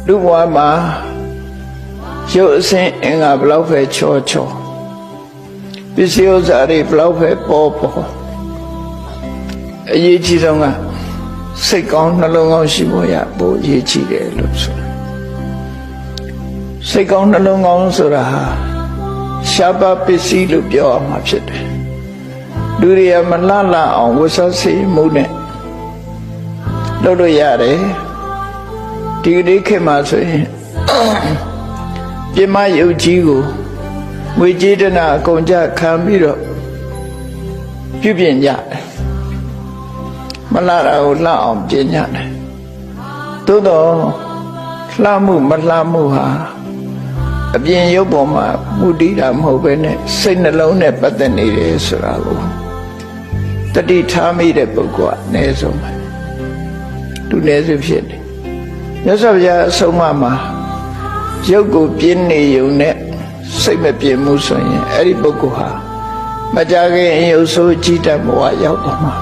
လူဘဝမှာရုပ်အစဉ်အင်္ဂါဘလောက်ပဲချောချောပစ္စည်းဥစ္စာတွေဘလောက်ပဲပေါ်ပေါ်အရေးကြီးဆုံးကစိတ်ကောင်းနှလုံးကောင်းရှိဖို့ရပိုအရေးကြီးတယ်လို့ဆိုတာစိတ်ကောင်းနှလုံးကောင်းဆိုတာဟာရှားပါပစ္စည်းလို့ပြောရမှာဖြစ်တယ်လူတွေကမလှလှအောင်ဝတ်စားစေမှုနဲ့လုပ်လို့ရတယ်ဒီနေ့ခေတ်မှာဆိုရင်ပြမယုတ်ကြီးကိုငွေကြေးတနာအကုန်ကြခံပြီးတော့ပြုပြင်ကြတယ်မလှတာကိုလှအောင်ပြင်ကြတယ်သို့တော့လှမှုမလှမှုဟာအပြင်ရုပ်ပေါ်မှာမူတည်တာမဟုတ်ဘဲနဲ့စိတ်နှလုံးနဲ့ပတ်သက်နေတယ်ဆိုတာကိုတတိထားမိတဲ့ပုဂ္ဂိုလ်ကအနည်းဆုံးပဲသူနည်းစုဖြစ်တယ်မြတ်စွာဘုရားအဆုံးအမမှာရုပ်ကိုပြင်းနေုံနဲ့စိတ်မပြင်းမှုဆိုရင်အဲ့ဒီပုဂ္ဂိုလ်ဟာမကြခင်ရုပ်ဆိုးကြည်တတ်ဘဝရောက်တော့မှာ